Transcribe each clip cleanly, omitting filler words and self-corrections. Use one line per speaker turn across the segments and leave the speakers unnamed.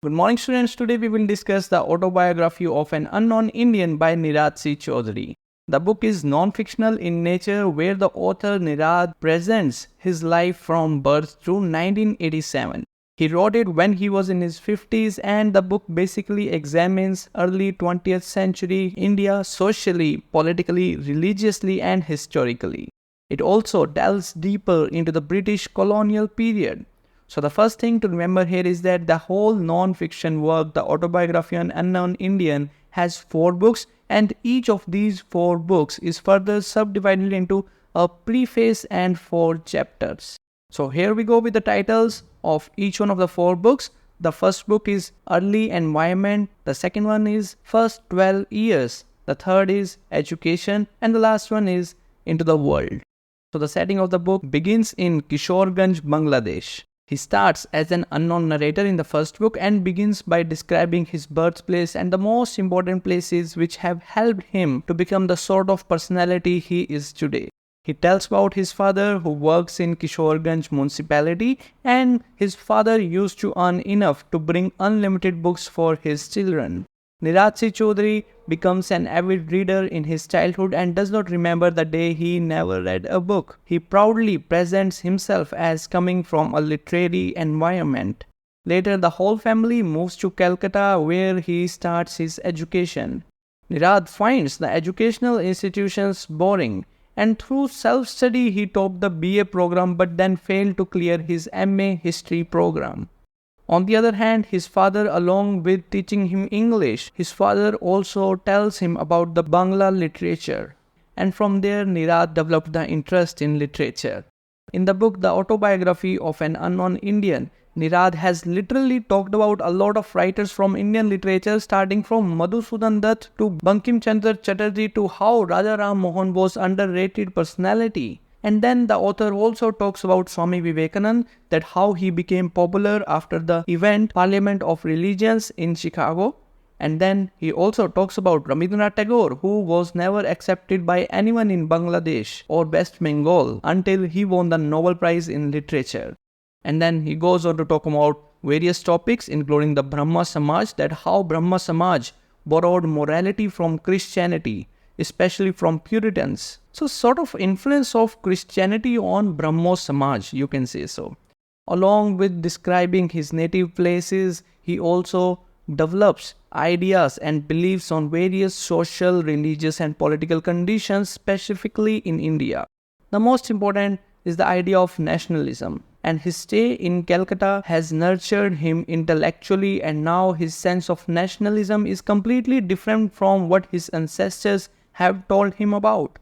Good morning, students. Today we will discuss the autobiography of an unknown Indian by Nirad C. Chaudhary. The book is non-fictional in nature, where the author Nirad presents his life from birth to 1987. He wrote it when he was in his 50s, and the book basically examines early 20th century India socially, politically, religiously, and historically. It also delves deeper into the British colonial period. So the first thing to remember here is that the whole non-fiction work, the autobiography of an unknown Indian, has 4 books, and each of these 4 books is further subdivided into a preface and 4 chapters. So here we go with the titles of each one of the 4 books. The first book is Early Environment, the second one is First 12 Years, the third is Education, and the last one is Into the World. So the setting of the book begins in Kishoreganj, Bangladesh. He starts as an unknown narrator in the first book and begins by describing his birthplace and the most important places which have helped him to become the sort of personality he is today. He tells about his father who works in Kishoreganj municipality, and his father used to earn enough to bring unlimited books for his children. Nirad C. Chaudhary becomes an avid reader in his childhood and does not remember the day he never read a book. He proudly presents himself as coming from a literary environment. Later, the whole family moves to Calcutta, where he starts his education. Nirad finds the educational institutions boring, and through self-study he topped the BA program but then failed to clear his MA history program. On the other hand, his father, along with teaching him English, his father also tells him about the Bangla literature. And from there, Nirad developed the interest in literature. In the book, The Autobiography of an Unknown Indian, Nirad has literally talked about a lot of writers from Indian literature, starting from Madhusudan Dutt to Bankim Chandra Chatterjee to how Raja Ram Mohan was underrated personality. And then the author also talks about Swami Vivekananda, that how he became popular after the event Parliament of Religions in Chicago. And then he also talks about Rabindranath Tagore, who was never accepted by anyone in Bangladesh or West Bengal until he won the Nobel Prize in Literature. And then he goes on to talk about various topics, including the Brahma Samaj, that how Brahma Samaj borrowed morality from Christianity, especially from Puritans. So sort of influence of Christianity on Brahmo Samaj, you can say so. Along with describing his native places, he also develops ideas and beliefs on various social, religious and political conditions, specifically in India. The most important is the idea of nationalism, and his stay in Calcutta has nurtured him intellectually, and now his sense of nationalism is completely different from what his ancestors have told him about.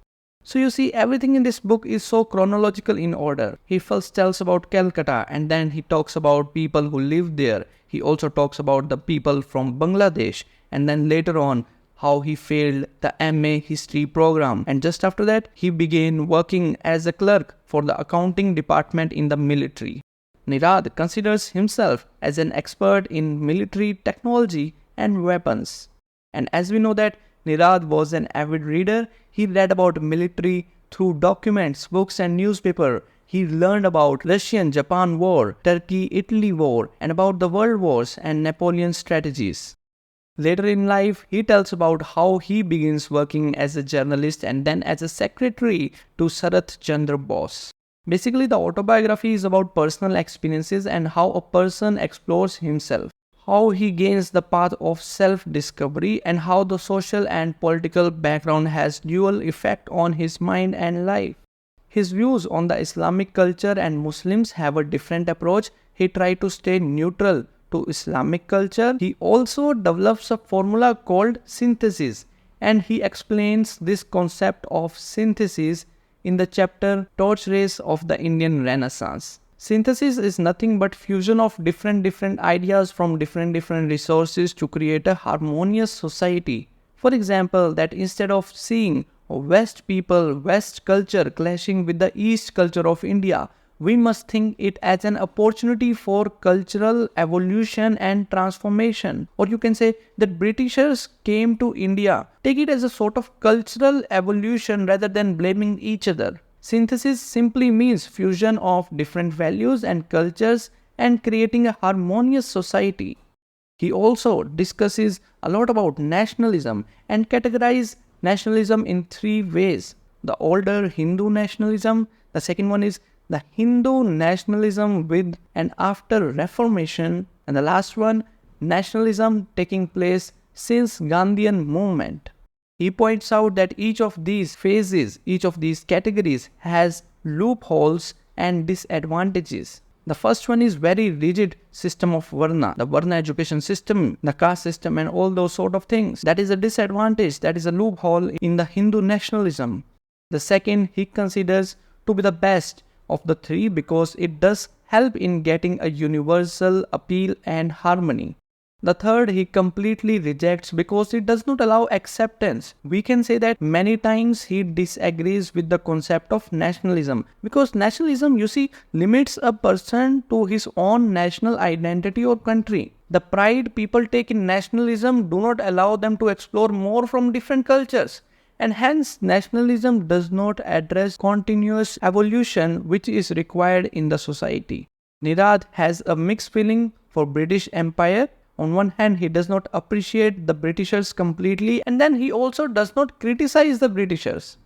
So you see, everything in this book is so chronological in order. He first tells about Calcutta, and then he talks about people who live there. He also talks about the people from Bangladesh, and then later on how he failed the MA history program, and just after that he began working as a clerk for the accounting department in the military. Nirad considers himself as an expert in military technology and weapons. And as we know that Nirad was an avid reader, he read about military through documents, books and newspaper. He learned about Russian-Japan war, Turkey-Italy war, and about the world wars and Napoleon's strategies. Later in life, he tells about how he begins working as a journalist and then as a secretary to Sarath Chandra Bose. Basically, the autobiography is about personal experiences and how a person explores himself, how he gains the path of self-discovery, and how the social and political background has dual effect on his mind and life. His views on the Islamic culture and Muslims have a different approach. He tried to stay neutral to Islamic culture. He also develops a formula called synthesis, and he explains this concept of synthesis in the chapter Torch Rays of the Indian Renaissance. Synthesis is nothing but fusion of different ideas from different resources to create a harmonious society. For example, that instead of seeing West people, West culture clashing with the East culture of India, we must think it as an opportunity for cultural evolution and transformation. Or you can say that Britishers came to India. Take it as a sort of cultural evolution rather than blaming each other. Synthesis simply means fusion of different values and cultures and creating a harmonious society. He also discusses a lot about nationalism and categorizes nationalism in three ways. The older Hindu nationalism, the second one is the Hindu nationalism with and after Reformation, and the last one, nationalism taking place since Gandhian movement. He points out that each of these phases, each of these categories has loopholes and disadvantages. The first one is very rigid system of Varna, the Varna education system, the caste system and all those sort of things. That is a disadvantage, that is a loophole in the Hindu nationalism. The second he considers to be the best of the three because it does help in getting a universal appeal and harmony. The third he completely rejects because it does not allow acceptance. We can say that many times he disagrees with the concept of nationalism because nationalism, you see, limits a person to his own national identity or country. The pride people take in nationalism do not allow them to explore more from different cultures. And hence, nationalism does not address continuous evolution which is required in the society. Nirad has a mixed feeling for British Empire. On one hand, he does not appreciate the Britishers completely, and then he also does not criticize the Britishers.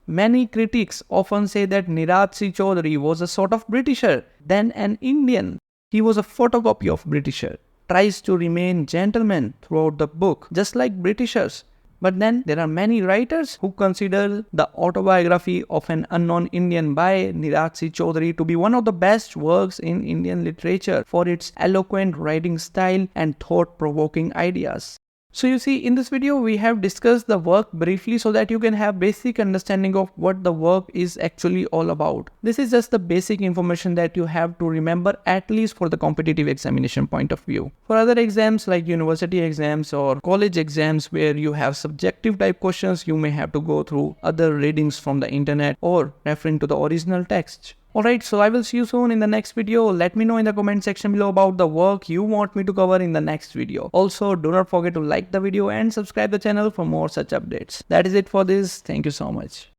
Many critics often say that Nirad C. Chaudhary was a sort of Britisher, then an Indian. He was a photocopy of Britisher, tries to remain gentleman throughout the book, just like Britishers. But then there are many writers who consider the autobiography of an unknown Indian by Nirad C. Chaudhary to be one of the best works in Indian literature for its eloquent writing style and thought-provoking ideas. So you see, in this video we have discussed the work briefly so that you can have basic understanding of what the work is actually all about. This is just the basic information that you have to remember, at least for the competitive examination point of view. For other exams like university exams or college exams where you have subjective type questions, you may have to go through other readings from the internet or referring to the original text. Alright, so I will see you soon in the next video. Let me know in the comment section below about the work you want me to cover in the next video. Also, do not forget to like the video and subscribe the channel for more such updates. That is it for this. Thank you so much.